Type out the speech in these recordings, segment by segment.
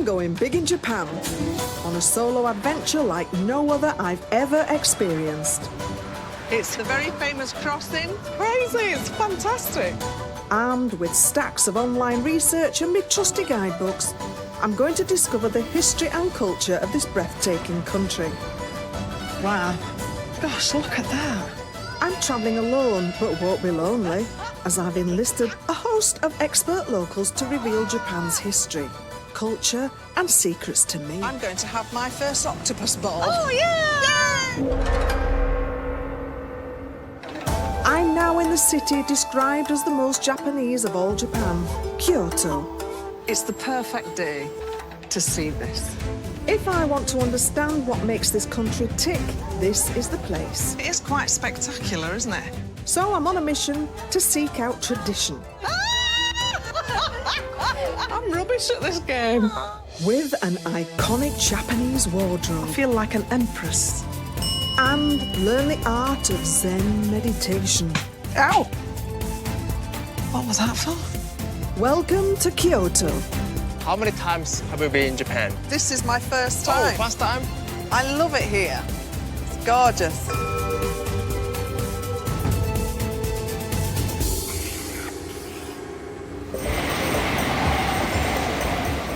I'm going big in Japan on a solo adventure like no other I've ever experienced. It's the very famous crossing. Crazy, it's fantastic. Armed with stacks of online research and my trusty guidebooks, I'm going to discover the history and culture of this breathtaking country. Wow. Gosh, look at that. I'm travelling alone, but won't be lonely, as I've enlisted a host of expert locals to reveal Japan's history, culture and secrets to me. I'm going to have my first octopus ball. Oh, yeah! Yay! I'm now in the city described as the most Japanese of all Japan, Kyoto. It's the perfect day to see this. If I want to understand what makes this country tick, this is the place. It is quite spectacular, isn't it? So I'm on a mission to seek out tradition. I'm rubbish at this game. With an iconic Japanese wardrobe. I feel like an empress. And learn the art of Zen meditation. Ow! What was that for? Welcome to Kyoto. How many times have you been in Japan? This is my first time. Oh, first time? I love it here. It's gorgeous.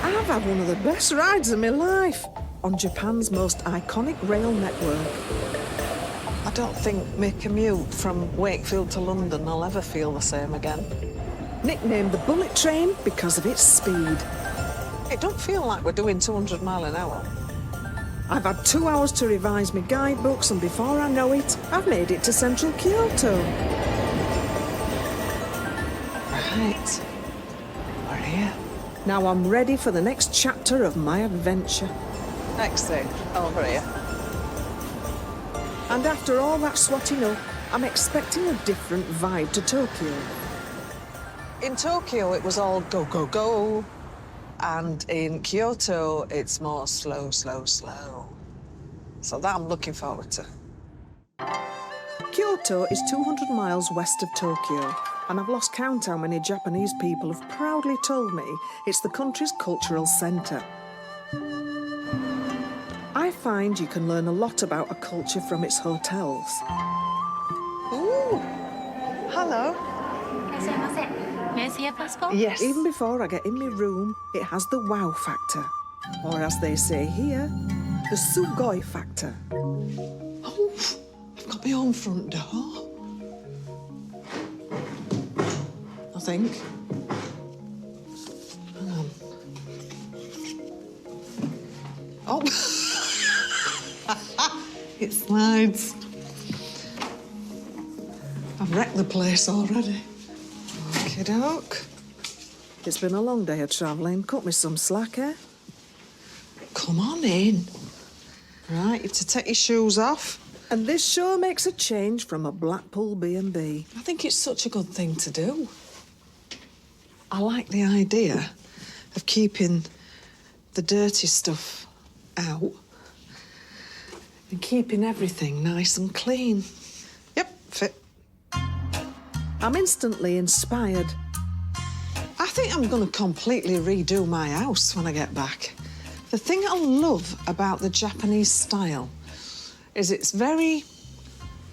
I've had one of the best rides of my life on Japan's most iconic rail network. I don't think my commute from Wakefield to London will ever feel the same again. Nicknamed the bullet train because of its speed. It don't feel like we're doing 200 mile an hour. I've had 2 hours to revise my guidebooks, and before I know it, I've made it to central Kyoto. Right. We're here. Now I'm ready for the next chapter of my adventure. Exit over here. And after all that swatting up, I'm expecting a different vibe to Tokyo. In Tokyo, it was all go, go, go. And in Kyoto, it's more slow, slow, slow. So that I'm looking forward to. Kyoto is 200 miles west of Tokyo, and I've lost count how many Japanese people have proudly told me it's the country's cultural centre. I find you can learn a lot about a culture from its hotels. Ooh, hello. May I see your passport? Yes. Even before I get in my room, it has the wow factor. Or as they say here, the sugoi factor. Oh, I've got my own front door. I think. Hang on. Oh. It slides. I've wrecked the place already. Okey-doke. It's been a long day of travelling. Cut me some slack, eh? Come on in. Right, you have to take your shoes off. And this sure makes a change from a Blackpool B&B. I think it's such a good thing to do. I like the idea of keeping the dirty stuff out and keeping everything nice and clean. Yep, fit. I'm instantly inspired. I think I'm going to completely redo my house when I get back. The thing I love about the Japanese style is it's very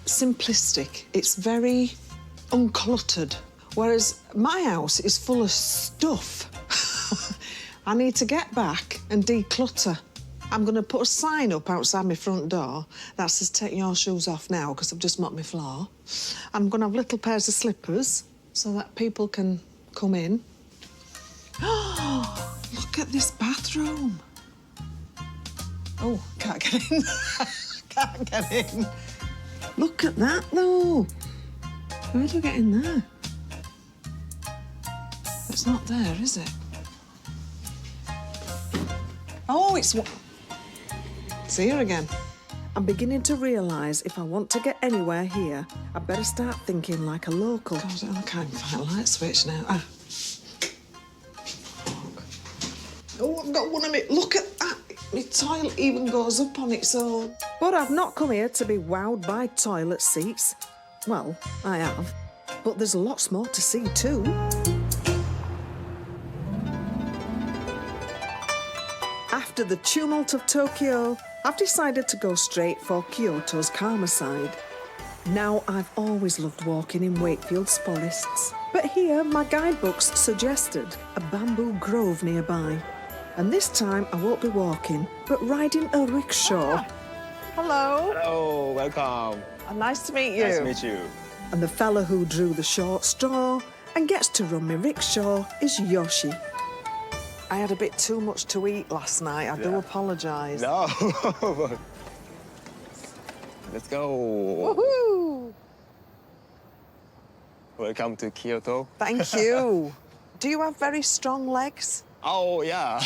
simplistic. It's very uncluttered. Whereas my house is full of stuff. I need to get back and declutter. I'm going to put a sign up outside my front door that says, take your shoes off now, because I've just mopped my floor. I'm going to have little pairs of slippers so that people can come in. Oh, look at this bathroom. Oh, can't get in. Can't get in. Look at that, though. How do I get in there? It's not there, is it? Oh, it's here again. I'm beginning to realise if I want to get anywhere here, I better start thinking like a local. God, I can't find a light switch now. Ah. Oh, I've got one of it. Look at that. My toilet even goes up on its own. But I've not come here to be wowed by toilet seats. Well, I have. But there's lots more to see too. After the tumult of Tokyo, I've decided to go straight for Kyoto's calmer side. Now, I've always loved walking in Wakefield's forests, but here my guidebooks suggested a bamboo grove nearby. And this time I won't be walking, but riding a rickshaw. Hello. Hello, welcome. Nice to meet you. Nice to meet you. And the fella who drew the short straw and gets to run me rickshaw is Yoshi. I had a bit too much to eat last night. I do apologise. No. Let's go. Woohoo! Welcome to Kyoto. Thank you. Do you have very strong legs? Oh, yeah.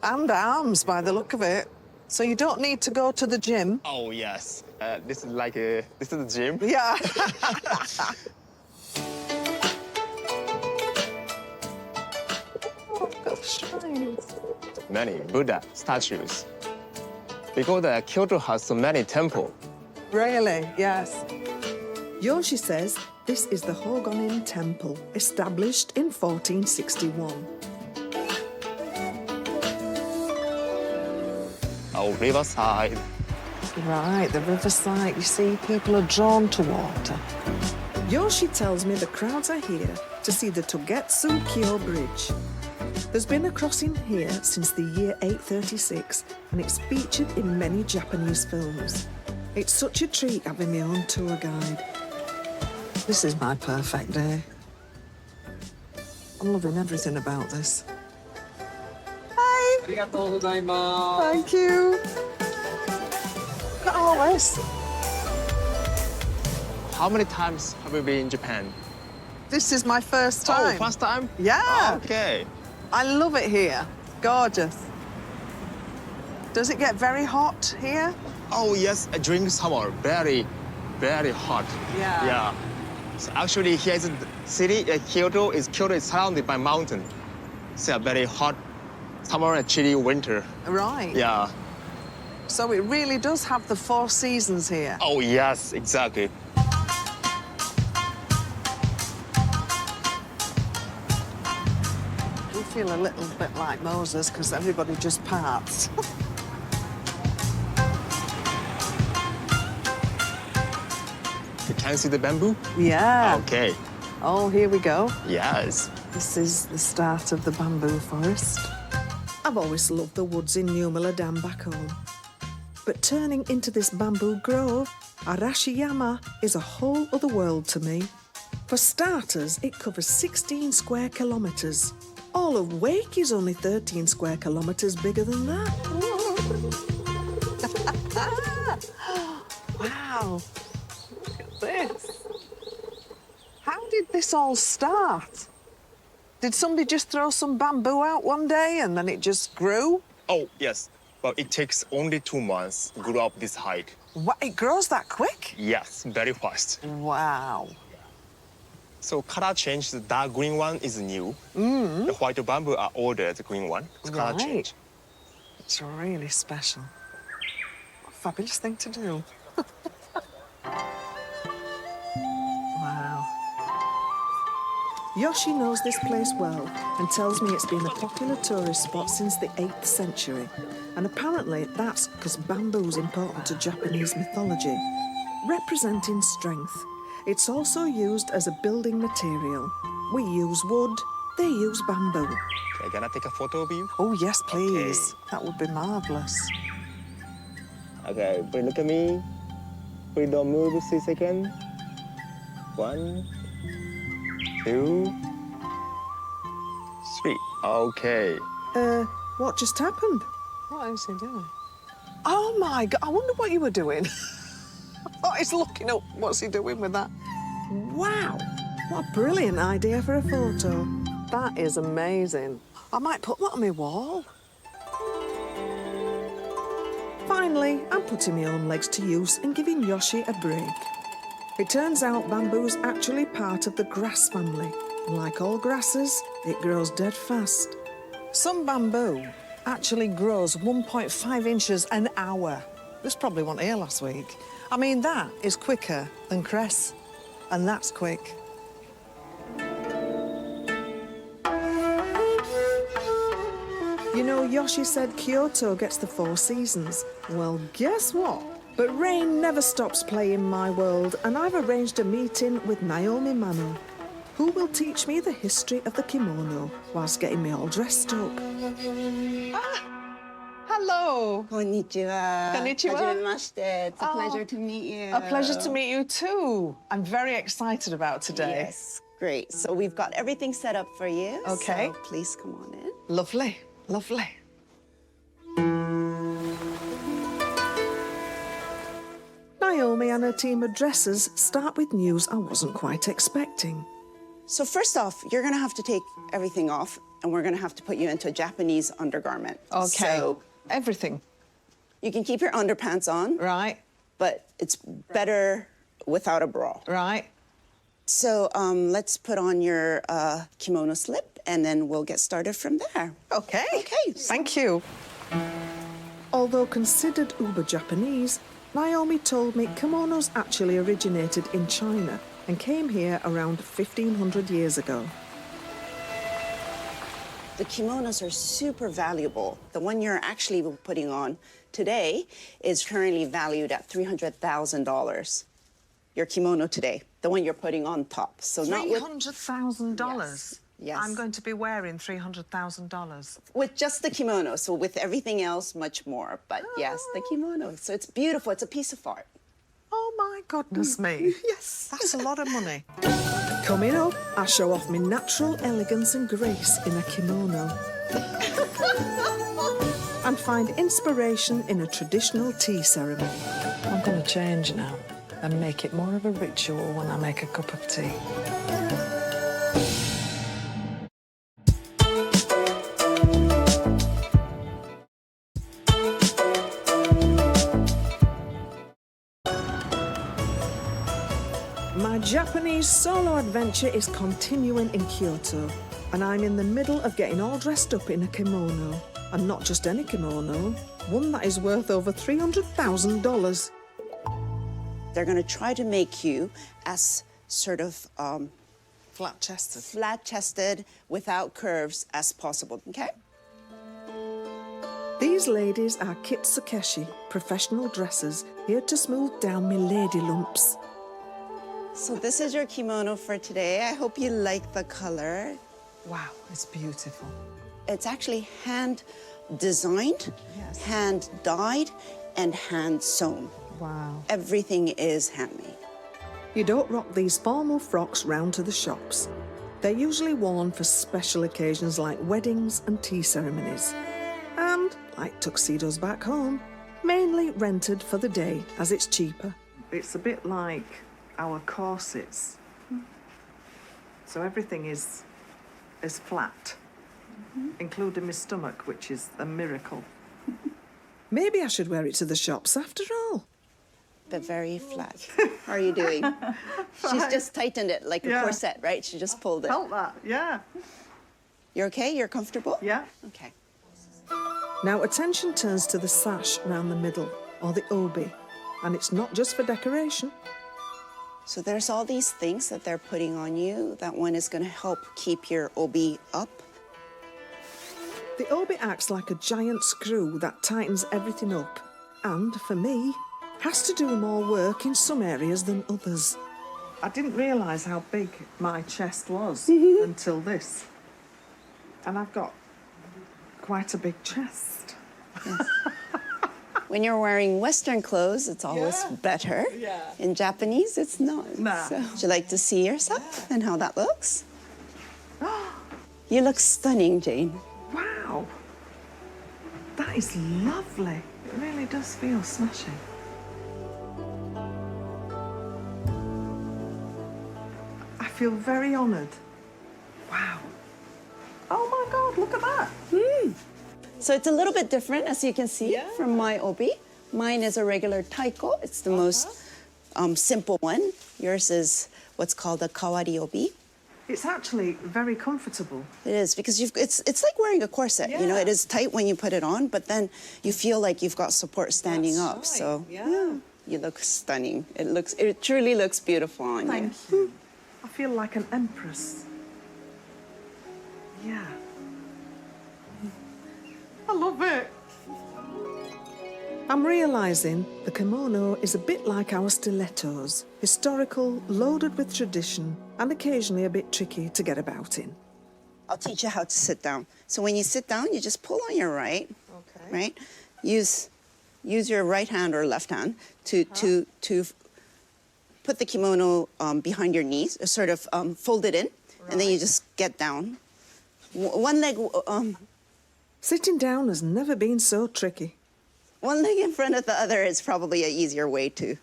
And arms, by the look of it. So you don't need to go to the gym? Oh, yes. This is the gym. Yeah. Got shrines. Many Buddha statues. Because Kyoto has so many temples. Really? Yes. Yoshi says this is the Hogonin Temple, established in 1461. Oh, riverside. Right, the riverside. You see, people are drawn to water. Yoshi tells me the crowds are here to see the Togetsu-kyo Bridge. There's been a crossing here since the year 836, and it's featured in many Japanese films. It's such a treat having my own tour guide. This is my perfect day. I'm loving everything about this. Hi. Thank you. Look at all this. How many times have you been in Japan? This is my first time. Oh, first time? Yeah. Okay. I love it here. Gorgeous. Does it get very hot here? Oh, yes, during summer, very, very hot. Yeah. Yeah. So actually, here is the city, Kyoto is surrounded by mountain. So very hot summer and chilly winter. Right. Yeah. So it really does have the 4 seasons here. Oh, yes, exactly. We feel a little bit like Moses because everybody just parts. You can see the bamboo? Yeah. Okay. Oh, here we go. Yes. This is the start of the bamboo forest. I've always loved the woods in Numala Dam back home. But turning into this bamboo grove, Arashiyama is a whole other world to me. For starters, it covers 16 square kilometres. All of Wake is only 13 square kilometres bigger than that. Wow. Look at this. How did this all start? Did somebody just throw some bamboo out one day and then it just grew? Oh, yes. But it takes only 2 months to grow up this height. What, it grows that quick? Yes, very fast. Wow. So color change, the dark green one is new. The white bamboo are older, the green one. It's color Right. change. It's really special. What a fabulous thing to do. Wow. Yoshi knows this place well and tells me it's been a popular tourist spot since the 8th century. And apparently that's because bamboo's important to Japanese mythology, representing strength. It's also used as a building material. We use wood, they use bamboo. Okay, gonna take a photo of you? Oh, yes, please. Okay. That would be marvellous. Okay, please look at me. Please don't move 3 seconds. 1, 2, 3. Okay. What just happened? What is he doing? Oh, my God. I wonder what you were doing. Oh, he's looking up. What's he doing with that? Wow, what a brilliant idea for a photo. That is amazing. I might put that on my wall. Finally, I'm putting my own legs to use and giving Yoshi a break. It turns out bamboo's actually part of the grass family. And like all grasses, it grows dead fast. Some bamboo actually grows 1.5 inches an hour. There's probably one here last week. I mean, that is quicker than cress, and that's quick. You know, Yoshi said Kyoto gets the 4 seasons. Well, guess what? But rain never stops playing my world, and I've arranged a meeting with Naomi Mano, who will teach me the history of the kimono whilst getting me all dressed up. Hello. こんにちは。こんにちは。はじめまして. It's a Oh, pleasure to meet you. A pleasure to meet you too. I'm very excited about today. Yes, great. So we've got everything set up for you. Okay. So please come on in. Lovely, lovely. Naomi and her team of dressers start with news I wasn't quite expecting. So first off, you're going to have to take everything off, and we're going to have to put you into a Japanese undergarment. Okay. So Everything, you can keep your underpants on, right? but it's better without a bra. Right. So let's put on your kimono slip, and then we'll get started from there. Okay. Okay. Thank you. Although considered uber Japanese, Naomi told me kimonos actually originated in China and came here around 1500 years ago. The kimonos are super valuable. The one you're actually putting on today is currently valued at $300,000. Your kimono today, the one you're putting on top. So not with, $300,000. Yes. I'm going to be wearing $300,000. with just the kimono. So with everything else, much more. But yes, the kimono. So it's beautiful. It's a piece of art. Oh my goodness me. Yes. That's a lot of money. Coming up, I show off my natural elegance and grace in a kimono. And find inspiration in a traditional tea ceremony. I'm going to change now and make it more of a ritual when I make a cup of tea. My Japanese solo adventure is continuing in Kyoto, and I'm in the middle of getting all dressed up in a kimono. And not just any kimono, one that is worth over $300,000. They're going to try to make you as sort of Flat-chested. flat-chested, without curves as possible, okay? These ladies are Kitsukeshi, professional dressers, here to smooth down me lady lumps. So this is your kimono for today. I hope you like the color. Wow, it's beautiful. It's actually hand-designed, Yes. hand-dyed, and hand-sewn. Wow. Everything is handmade. You don't rock these formal frocks round to the shops. They're usually worn for special occasions like weddings and tea ceremonies. And, like tuxedos back home, mainly rented for the day as it's cheaper. It's a bit like our corsets. So everything is flat, including my stomach, which is a miracle. Maybe I should wear it to the shops after all. But very flat. How are you doing? She's just tightened it like a Yeah. corset, right? She just pulled it. Felt that, yeah. You're okay? You're comfortable? Yeah. Okay. Now attention turns to the sash round the middle, or the obi, and it's not just for decoration. So there's all these things that they're putting on you. That one is going to help keep your obi up. The obi acts like a giant screw that tightens everything up, and for me, has to do more work in some areas than others. I didn't realise how big my chest was until this. And I've got quite a big chest. When you're wearing Western clothes, it's always Yeah. better. Yeah. In Japanese, it's not. Nah. So, would you like to see yourself and how that looks? You look stunning, Jane. Wow! That is lovely. It really does feel smashing. I feel very honoured. Wow. Oh my God, look at that. So it's a little bit different, as you can see, from my obi. Mine is a regular taiko. It's the most simple one. Yours is what's called a kawari obi. It's actually very comfortable. It is, because it's like wearing a corset. You know, it is tight when you put it on, but then you feel like you've got support standing That's up. right, So yeah. you look stunning. It truly looks beautiful on you. Thank you. I feel like an empress. Yeah. I love it. I'm realising the kimono is a bit like our stilettos, historical, loaded with tradition, and occasionally a bit tricky to get about in. I'll teach you how to sit down. So when you sit down, you just pull on your right, Okay. right? Use your right hand or left hand to put the kimono behind your knees, sort of fold it in, and then you just get down. One leg, Sitting down has never been so tricky. one leg in front of the other is probably an easier way to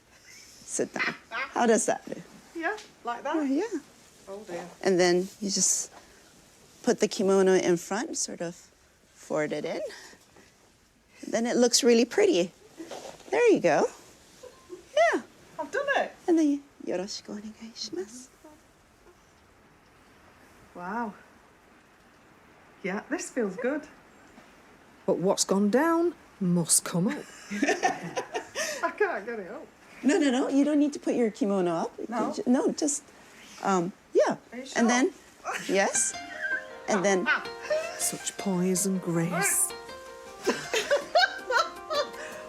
sit down. How does that do? Yeah, like that? Oh, yeah. Oh, dear. And then you just put the kimono in front, sort of forward it in. Then it looks really pretty. There you go. Yeah. I've done it. And then yoroshiku onegai shimasu. Wow. Yeah, this feels good. But what's gone down must come up. I can't get it up. No. You don't need to put your kimono up. No? No, just, yeah. Are you sure? And then, yes. And then, Such poise and grace.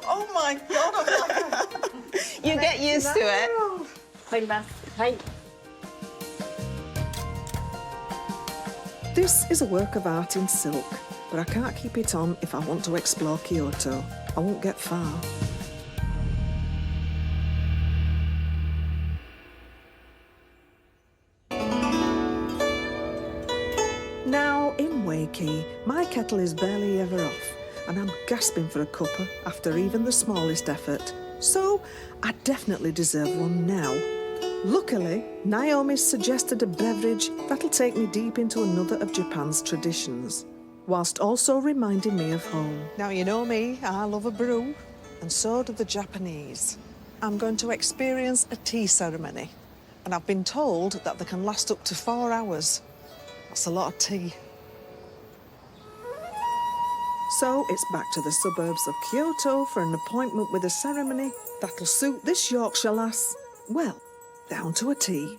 Oh my God, I'm like you get used to it. Oh. 入ります。はい。 This is a work of art in silk, but I can't keep it on if I want to explore Kyoto. I won't get far. Now, in Wakey, my kettle is barely ever off, and I'm gasping for a cuppa after even the smallest effort. So, I definitely deserve one now. Luckily, Naomi's suggested a beverage that'll take me deep into another of Japan's traditions, whilst also reminding me of home. Now, you know me, I love a brew, and so do the Japanese. I'm going to experience a tea ceremony, and I've been told that they can last up to 4 hours. That's a lot of tea. So it's back to the suburbs of Kyoto for an appointment with a ceremony that'll suit this Yorkshire lass, well, down to a T.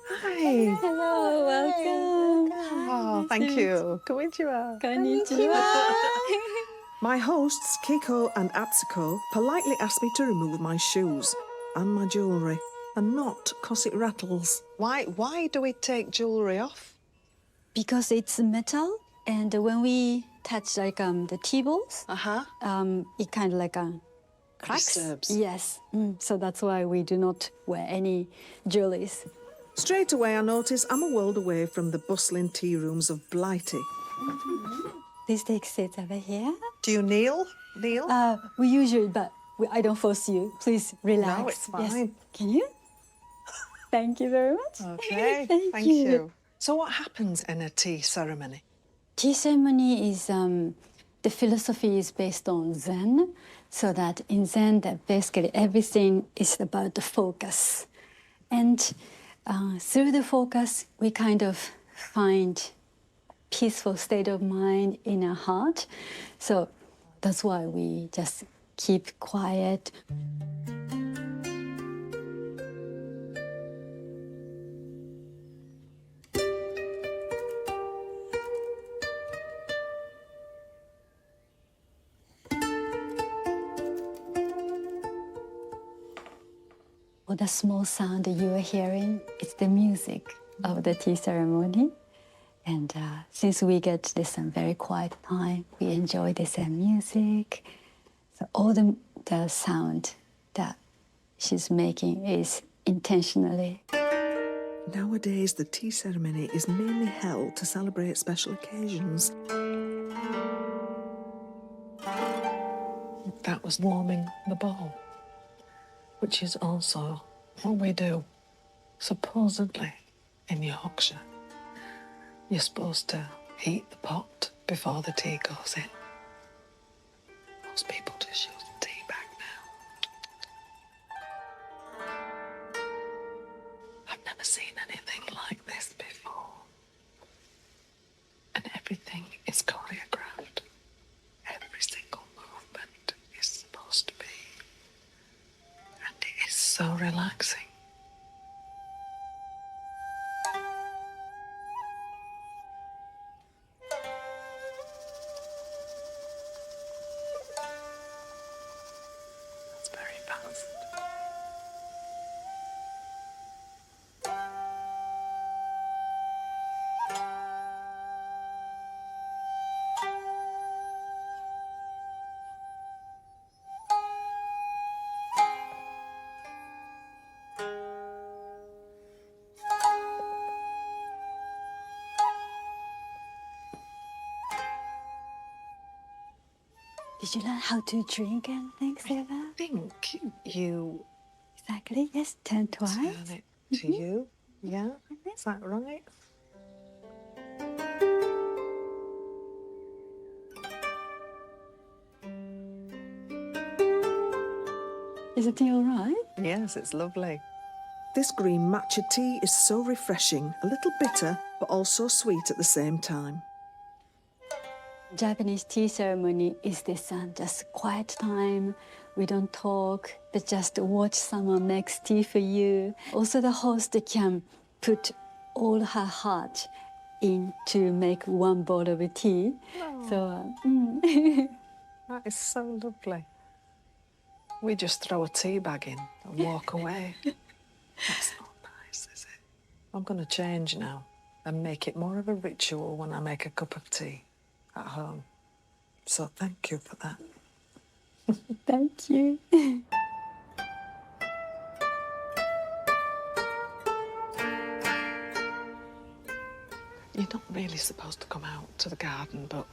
Hi. Hello, welcome. Oh, thank you. Konnichiwa. Konnichiwa. My hosts, Kiko and Atsuko, politely asked me to remove my shoes and my jewellery, and not 'cause it rattles. Why do we take jewellery off? Because it's metal, and when we touch like the tea bowls, it kind of like cracks. Disturbs. Yes, so that's why we do not wear any jewelries. Straight away I notice I'm a world away from the bustling tea rooms of Blighty. Please take seats over here. Do you kneel? Kneel? We usually, but I don't force you. Please relax. No, it's Yes. fine. Can you? Thank you very much. Okay, Thank you. So what happens in a tea ceremony? Tea ceremony is the philosophy is based on Zen, so that in Zen, that basically everything is about the focus, and through the focus, we kind of find peaceful state of mind in our heart. So that's why we just keep quiet. Or the small sound that you are hearing, it's the music of the tea ceremony. And since we get this very quiet time, we enjoy this music. So all the sound that she's making is intentionally. Nowadays, the tea ceremony is mainly held to celebrate special occasions. That was warming the bowl, which is also what we do, supposedly, in Yorkshire. You're supposed to heat the pot before the tea goes in. Most people just use the tea bag now. I've never seen anything like this before. And everything is choreographed. Every single movement is supposed to be. And it is so relaxing. Did you learn how to drink and things like that? I think you Exactly, yes, turn twice. turn it to you. Yeah, is that right? Is it all right? Yes, it's lovely. This green matcha tea is so refreshing, a little bitter, but also sweet at the same time. Japanese tea ceremony is this just quiet time. We don't talk, but just watch someone makes tea for you. Also, the host can put all her heart in to make one bowl of tea. So, That is so lovely. We just throw a tea bag in and walk away. That's not nice, is it? I'm going to change now and make it more of a ritual when I make a cup of tea at home. So thank you for that. thank you. You're not really supposed to come out to the garden, but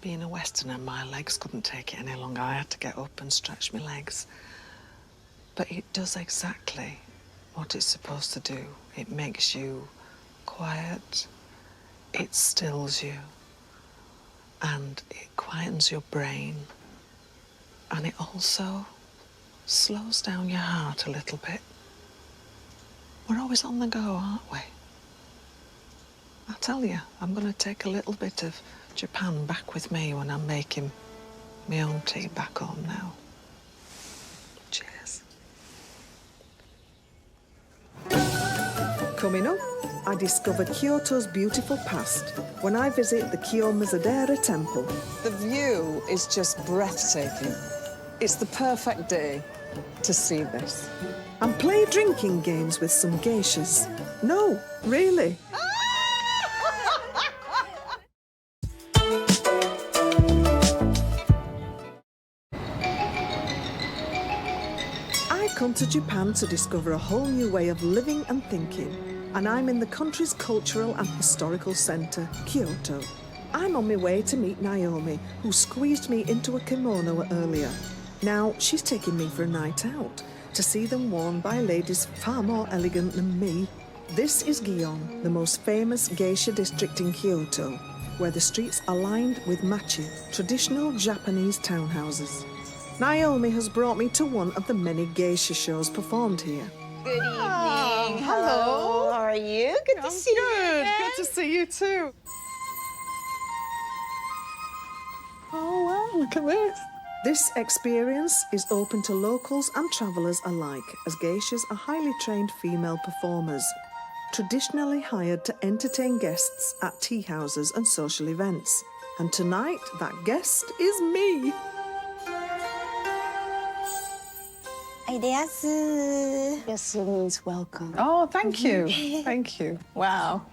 being a Westerner, my legs couldn't take it any longer. I had to get up and stretch my legs. But it does exactly what it's supposed to do. It makes you quiet, it stills you, and it quietens your brain. And it also slows down your heart a little bit. We're always on the go, aren't we? I tell you, I'm going to take a little bit of Japan back with me when I'm making my own tea back home now. Cheers. Coming up, I discover Kyoto's beautiful past when I visit the Kiyomizadera Temple. The view is just breathtaking. It's the perfect day to see this. And play drinking games with some geishas. No, really. I come to Japan to discover a whole new way of living and thinking, and I'm in the country's cultural and historical centre, Kyoto. I'm on my way to meet Naomi, who squeezed me into a kimono earlier. Now she's taking me for a night out to see them worn by ladies far more elegant than me. This is Gion, the most famous geisha district in Kyoto, where the streets are lined with machi, traditional Japanese townhouses. Naomi has brought me to one of the many geisha shows performed here. Good evening. hello. How are you? Good to see you. Good. again. Good to see you too. Oh wow, look at this. This experience is open to locals and travellers alike, as geishas are highly trained female performers, traditionally hired to entertain guests at tea houses and social events. And tonight, that guest is me. Ideasu. Yes, means welcome. Oh, thank you. Thank you. Wow.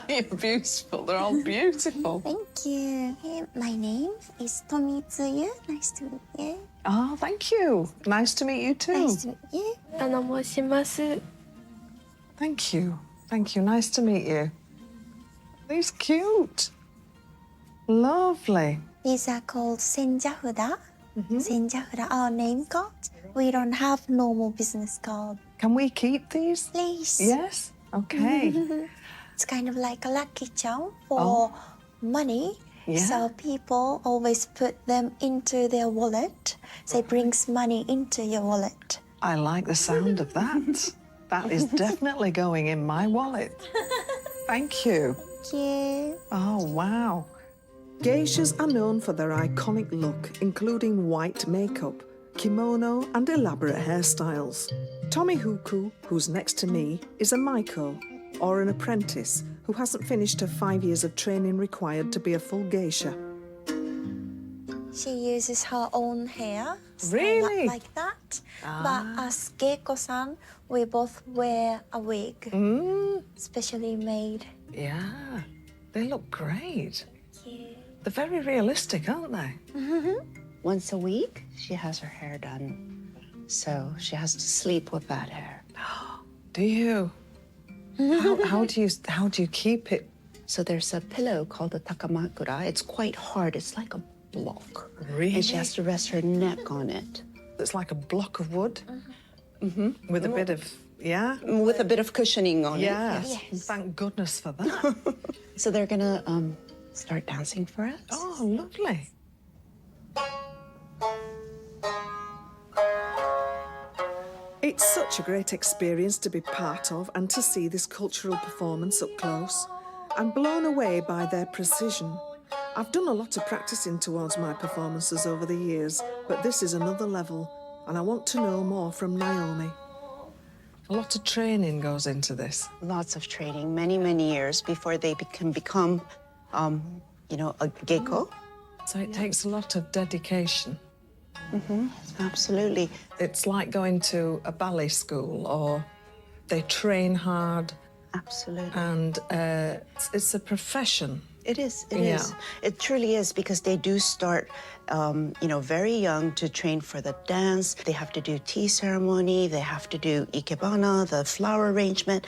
You're beautiful. They're all beautiful. Thank you. Hey, my name is Tomitsuyu. Nice to meet you. Oh, thank you. Nice to meet you too. Nice to meet you. 申します. Thank you. Thank you. Nice to meet you. These cute. Lovely. These are called senjafuda. Senjafuda, our name card. We don't have normal business card. Can we keep these? Please. Yes? Okay. It's kind of like a lucky charm for money. Yeah. So people always put them into their wallet. So it brings money into your wallet. I like the sound of that. That is definitely going in my wallet. Thank you. Thank you. Oh, wow. Geishas are known for their iconic look, including white makeup, kimono, and elaborate hairstyles. Tommy Huku, who's next to me, is a maiko, or an apprentice, who hasn't finished her 5 years of training required to be a full geisha. She uses her own hair. style Really? Like that. But as Geiko-san, we both wear a wig. Specially made. Yeah, they look great. Thank you. They're very realistic, aren't they? Once a week, she has her hair done. So she has to sleep with that hair. Do you? How do you keep it? So there's a pillow called the takamakura. It's quite hard. It's like a block. And Really? she has to rest her neck on it. It's like a block of wood. With a bit of, yeah? With a bit of cushioning on Yeah. it. Yes. Thank goodness for that. So they're gonna start dancing for us. Oh, lovely. It's such a great experience to be part of and to see this cultural performance up close. I'm blown away by their precision. I've done a lot of practicing towards my performances over the years, but this is another level, and I want to know more from Naomi. A lot of training goes into this. Lots of training, many, many years before they can become, you know, a geiko. So it takes a lot of dedication. Absolutely. It's like going to a ballet school, or they train hard, Absolutely. and it's a profession. It is. It Yeah. is. It truly is, because they do start, you know, very young to train for the dance. They have to do tea ceremony. They have to do ikebana, the flower arrangement.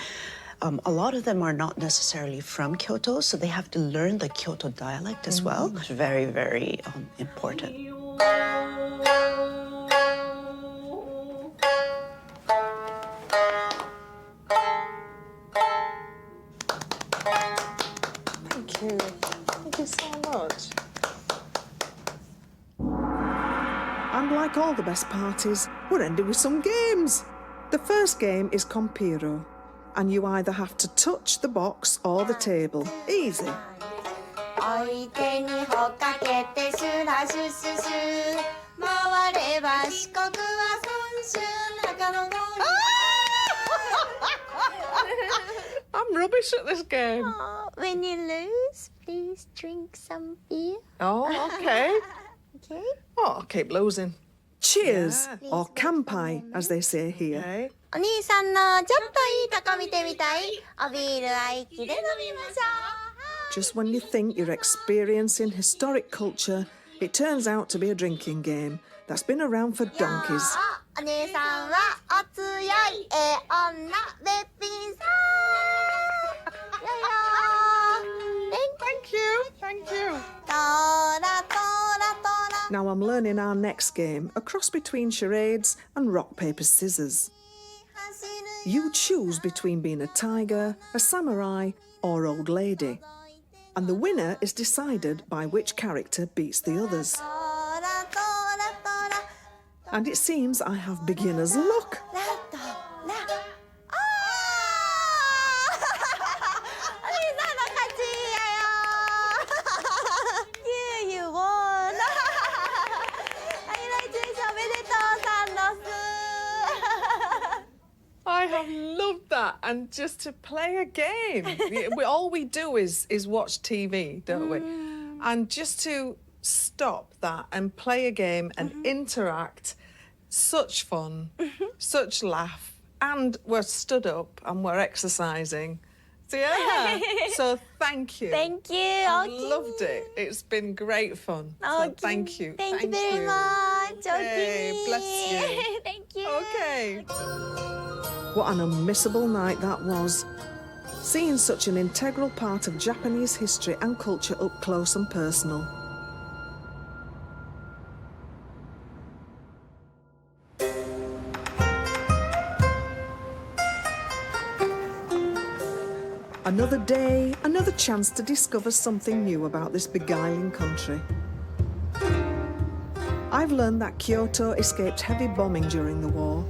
A lot of them are not necessarily from Kyoto, so they have to learn the Kyoto dialect as well. It's very, very important. Thank you. Thank you so much. And like all the best parties, we're ending with some games. The first game is Compiro, and you either have to touch the box or the table. Easy. 相手にほかけてシュラシュシュシュ回れば四国は三春中の森 I'm rubbish at this game. When you lose, please drink some beer. Oh, okay. Okay? Oh, I'll keep losing. Cheers, Yeah. or kampai, as they say here. Okay. お兄さんのちょっといいとこ見てみたいおビールは息で飲みましょう Just when you think you're experiencing historic culture, it turns out to be a drinking game that's been around for donkeys. お姉さんはお強い女べっぴんさんよいよ Thank you. Thank you. トラトラトラ Now I'm learning our next game, a cross between charades and rock, paper, scissors. You choose between being a tiger, a samurai, or old lady. And the winner is decided by which character beats the others. トラトラトラ And it seems I have beginner's luck. ラトラあーお兄さんの勝ちやよ You won congratulations おめでとうさんのす I have loved that, and just to play a game. All we do is watch TV, don't we? And just to stop that and play a game and interact, such fun, such laugh, and we're stood up and we're exercising. So yeah, so thank you. Thank you I おきに loved it. It's been great fun. So thank you. Thank you very much おきに Hey, bless you. Thank you Okay. What an unmissable night that was. Seeing such an integral part of Japanese history and culture up close and personal. Another day, another chance to discover something new about this beguiling country. I've learned that Kyoto escaped heavy bombing during the war,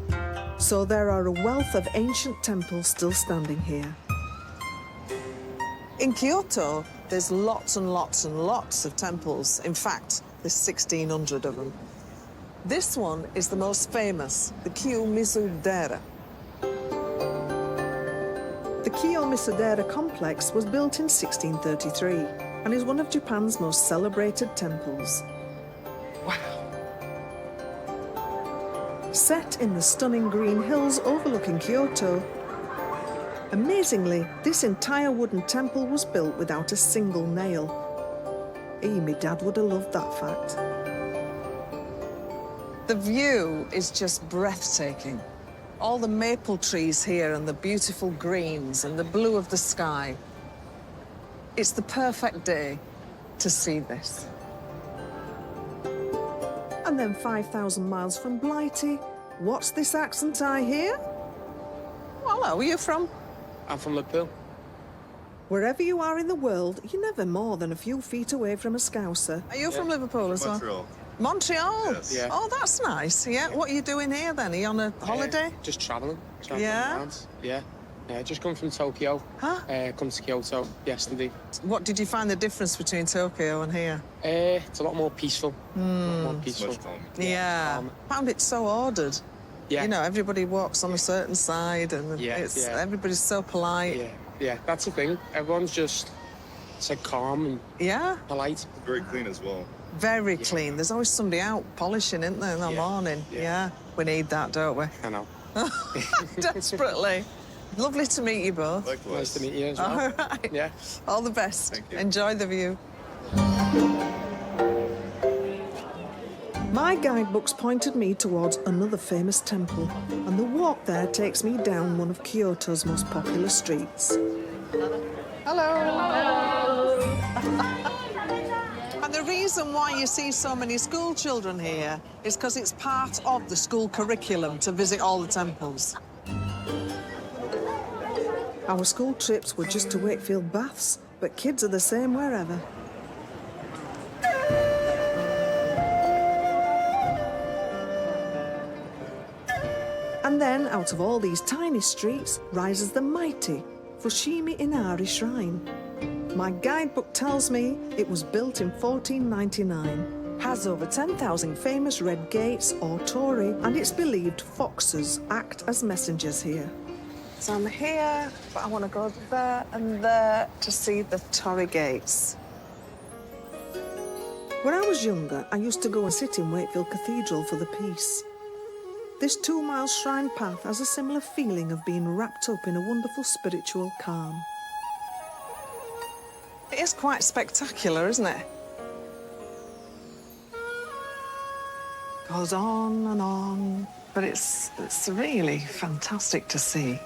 so there are a wealth of ancient temples still standing here. In Kyoto, there's lots and lots and lots of temples. In fact, there's 1,600 of them. This one is the most famous, the Kiyomizu-dera. The Kiyomizu-dera complex was built in 1633 and is one of Japan's most celebrated temples. Wow. Set in the stunning green hills overlooking Kyoto, amazingly, this entire wooden temple was built without a single nail. Me dad would have loved that fact. The view is just breathtaking. All the maple trees here and the beautiful greens and the blue of the sky. It's the perfect day to see this. And then 5,000 miles from Blighty, what's this accent I hear? Hello, where are you from? I'm from Liverpool. Wherever you are in the world, you're never more than a few feet away from a Scouser. Are you from Liverpool as well? Montreal. Montreal? Yes. Yeah. Oh, that's nice. Yeah. What are you doing here then? Are you on a holiday? Just travelling. Yeah? Around. Yeah. Just come from Tokyo. Huh? Come to Kyoto yesterday. What did you find the difference between Tokyo and here? It's a lot more peaceful. A lot more peaceful. Much calmer. Yeah. Found it so ordered. Yeah. You know, everybody walks on a certain side and Yeah, it's yeah. everybody's so polite. Yeah. Yeah. That's the thing. Everyone's just calm and Yeah. polite. Very clean as well. Very clean. There's always somebody out polishing, isn't there, in the Yeah, morning? yeah. We need that, don't we? I know. Desperately. Lovely to meet you both. Likewise. Nice to meet you as well. All right. Yeah. All the best. Thank you. Enjoy the view. My guidebooks pointed me towards another famous temple, and the walk there takes me down one of Kyoto's most popular streets. And the reason why you see so many school children here is because it's part of the school curriculum to visit all the temples. Our school trips were just to Wakefield Baths, but kids are the same wherever. And then, out of all these tiny streets, rises the mighty Fushimi Inari Shrine. My guidebook tells me it was built in 1499, has over 10,000 famous red gates or torii, and it's believed foxes act as messengers here. So I'm here, but I want to go there and there to see the torii gates. When I was younger, I used to go and sit in Wakefield Cathedral for the peace. This 2-mile shrine path has a similar feeling of being wrapped up in a wonderful spiritual calm. It is quite spectacular, isn't it? Goes on, but it's really fantastic to see.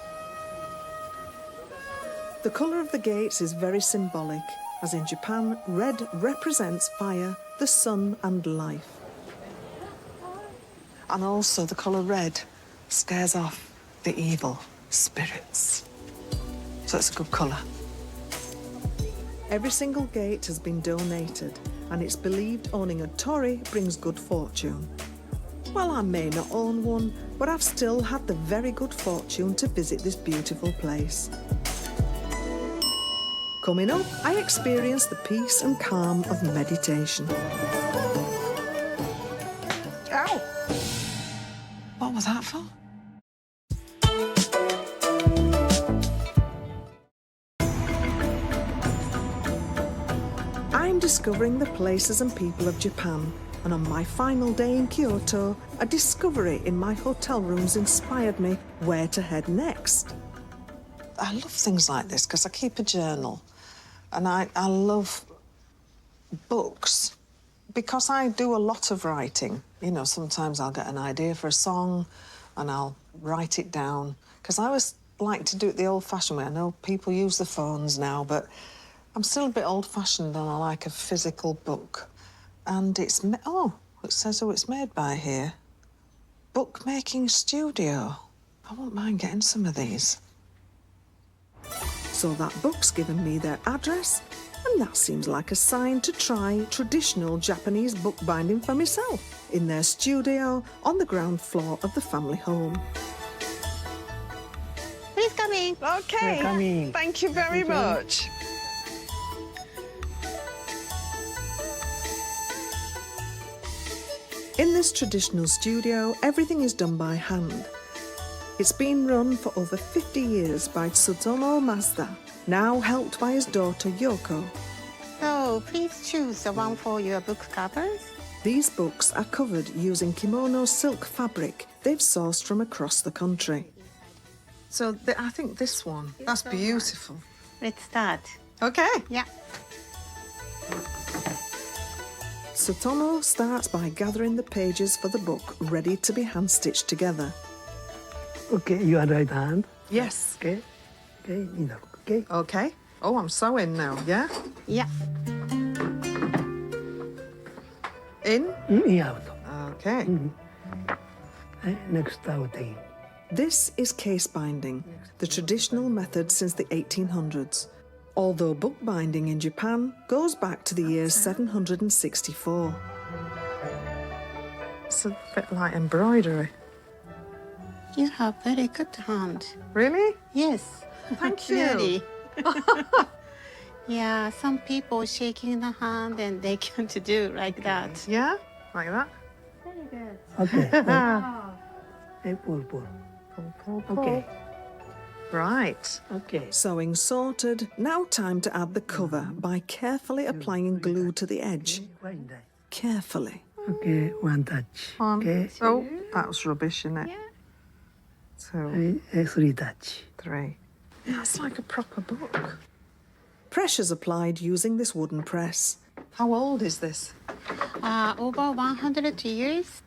The colour of the gates is very symbolic, as in Japan, red represents fire, the sun and life. And also the colour red scares off the evil spirits. So it's a good colour. Every single gate has been donated, and it's believed owning a torii brings good fortune. Well, I may not own one, but I've still had the very good fortune to visit this beautiful place. Coming up, I experienced the peace and calm of meditation. Ow! What was that for? I'm discovering the places and people of Japan, and on my final day in Kyoto, a discovery in my hotel rooms inspired me where to head next. I love things like this because I keep a journal and I love books because I do a lot of writing. You know, sometimes I'll get an idea for a song and I'll write it down because I always like to do it the old-fashioned way. I know people use the phones now, but I'm still a bit old-fashioned and I like a physical book. And it says who it's made by here. Bookmaking Studio. I won't mind getting some of these. So that book's given me their address, and that seems like a sign to try traditional Japanese bookbinding for myself in their studio on the ground floor of the family home. Please come in. Okay. Thank you very much. In this traditional studio, everything is done by hand. It's been run for over 50 years by Tsutono Mazda, now helped by his daughter Yoko. So please choose the one for your book covers. These books are covered using kimono silk fabric they've sourced from across the country. So I think this one, that's beautiful. Let's start. Okay. Yeah. Tsutono starts by gathering the pages for the book ready to be hand-stitched together. Okay, your right hand. Yes. Okay. Okay, enough. Okay. Okay. Oh, I'm sewing now, yeah? Yeah. In? In, out. Okay. Okay. Next outing. This is case binding, the traditional method since the 1800s, although bookbinding in Japan goes back to the year 764. It's a bit like embroidery. You have very good hand. Really? Yes. Thank you. Really. Yeah, some people shaking the hand and they can't do like that. Yeah? Like that? Very good. Okay. Hey, pull. Okay. Right. Okay. Sewing sorted, now time to add the cover by carefully applying glue to the edge. Fine day. Carefully. Okay, one touch. Okay. Oh, that was rubbish, isn't it? 2, Three touch. 3. That's like a proper book. Pressure's applied using this wooden press. How old is this? Over 100 years.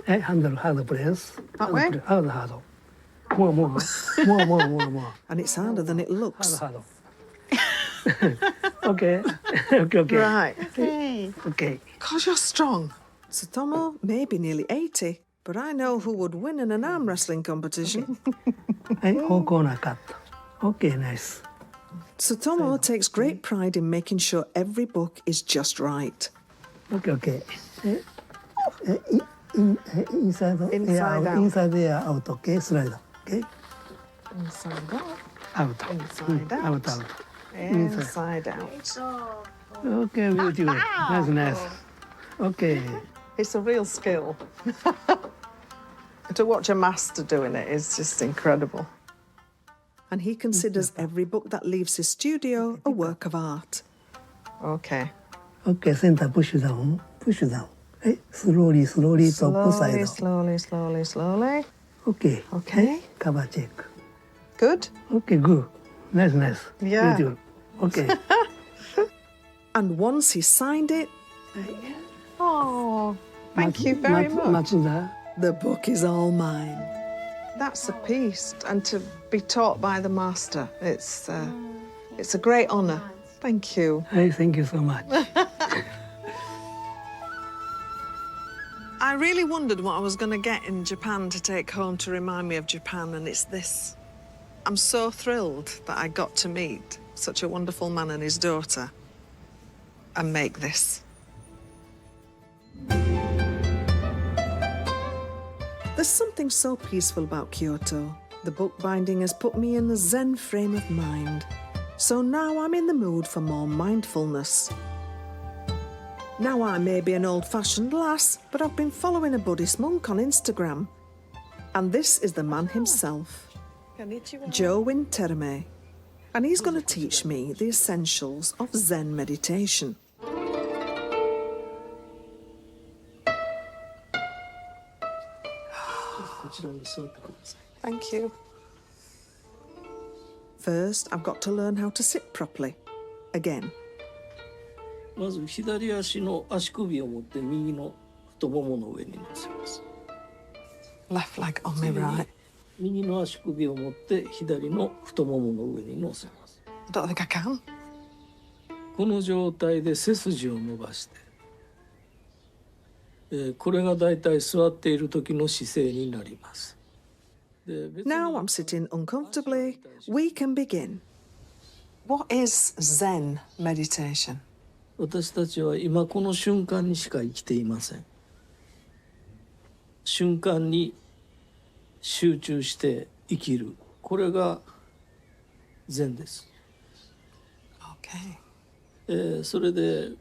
Hey, handle, press. That way? Hard. More. And it's harder than it looks. Hard. Okay. Okay. Right. Okay. Okay. Because you're strong. Tsutomu may be nearly 80, but I know who would win in an arm wrestling competition. Hey, whole corner cut. Okay, nice. Tsutomu takes great pride in making sure every book is just right. Okay. Inside Inside out. Inside there, out. Okay, slide. Okay, Inside out. out. Inside out. Out. Inside out. Okay, beautiful. Nice. Okay. It's a real skill. To watch a master doing it is just incredible. And he considers every book that leaves his studio a work of art. Okay. Okay, center push down. Hey, slowly, top side. Slowly. Okay. Okay. Cover check. Good? Okay, good. Nice. Yeah. Beautiful. Okay. And once he signed it, Oh, thank you very much. Matsuda. the book is all mine. That's a piece, and to be taught by the master, it's a great honour. Thank you. Hey, thank you so much. I really wondered what I was going to get in Japan to take home to remind me of Japan, and it's this. I'm so thrilled that I got to meet such a wonderful man and his daughter and make this. There's something so peaceful about Kyoto. The bookbinding has put me in the Zen frame of mind. So now I'm in the mood for more mindfulness. Now I may be an old-fashioned lass, but I've been following a Buddhist monk on Instagram. And this is the man himself, Joe Winterme. And he's going to teach me the essentials of Zen meditation. Thank you. First, I've got to learn how to sit properly. Again. まず左足の足首を持って右の太ももの上に乗せます。 Left leg on me right. 右の足首を持って左の太ももの上に乗せます。 I don't think I can. この状態で背筋を伸ばして、これがだいたい座っている時の姿勢になります。で、別に Now I'm sitting uncomfortably. We can begin. What is Zen meditation? 私たちは今この瞬間にしか生きていません。瞬間に集中して生きる。これが禅です。 Okay. それで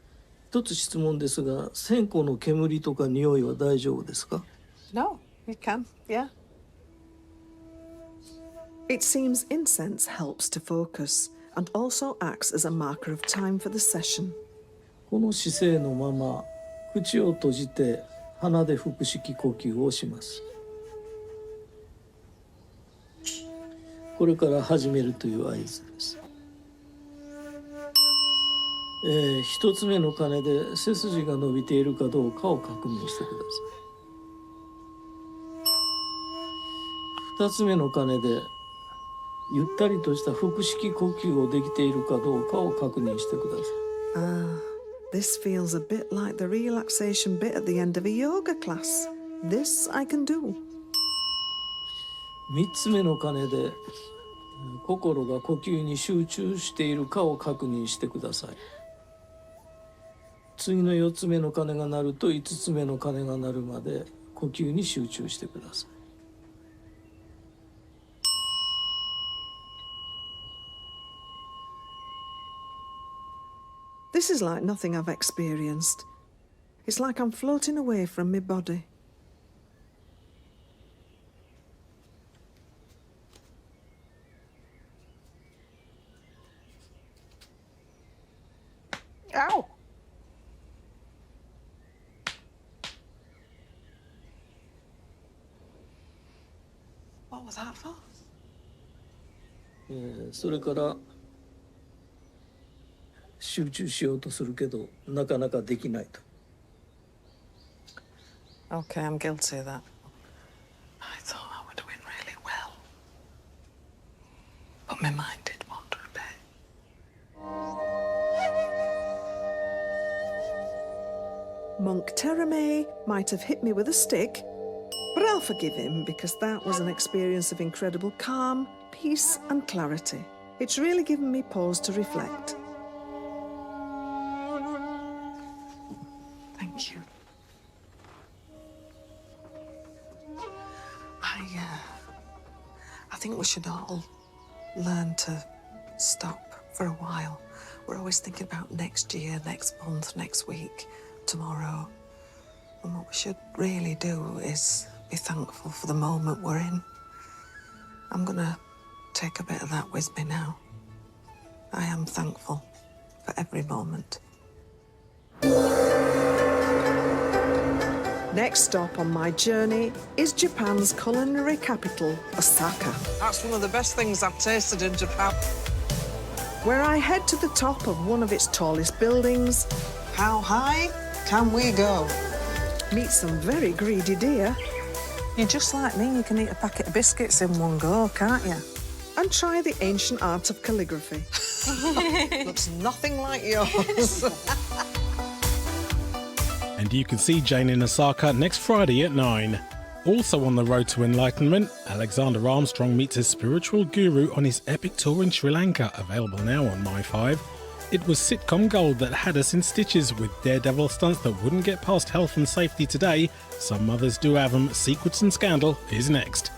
一つ質問ですが、線香の煙とか匂いは大丈夫ですか？ No, you can. Yeah. It seems incense helps to focus and also acts as a marker of time for the session. この姿勢のまま口を閉じて鼻で腹式呼吸をします。これから始めるという合図です。一つ目の鐘で背筋が伸びているかどうかを確認してください。二つ目の鐘でゆったりとした腹式呼吸をできているかどうかを確認してください。Ah, This feels a bit like the relaxation bit at the end of a yoga class. This I can do. 3つ目の鐘で心が呼吸に集中しているかを確認してください。次の4つ目の鐘が鳴ると5つ目の鐘が鳴るまで呼吸に集中してください。This is like nothing I've experienced. It's like I'm floating away from my body. Ow! What was that for? それから集中しようとするけどなかなかできないと。Okay, I'm guilty of that. I thought I were doing really well. But my mind did wander a bit. Monk Terame might have hit me with a stick, but I'll forgive him because that was an experience of incredible calm, peace and clarity. It's really given me pause to reflect. Thank you. I think we should all learn to stop for a while. We're always thinking about next year, next month, next week, tomorrow. And what we should really do is be thankful for the moment we're in. I'm gonna take a bit of that with me now. I am thankful for every moment. Next stop on my journey is Japan's culinary capital, Osaka, That's one of the best things I've tasted in Japan. where I head to the top of one of its tallest buildings, How high can we go? meet some very greedy deer, You're just like me, you can eat a packet of biscuits in one go, can't you? and try the ancient art of calligraphy. Looks nothing like yours. And you can see Jane in Osaka next Friday at 9. Also on the road to enlightenment, Alexander Armstrong meets his spiritual guru on his epic tour in Sri Lanka, available now on My5. It was sitcom gold that had us in stitches with daredevil stunts that wouldn't get past health and safety today. Some mothers do have them. Secrets and Scandal is next.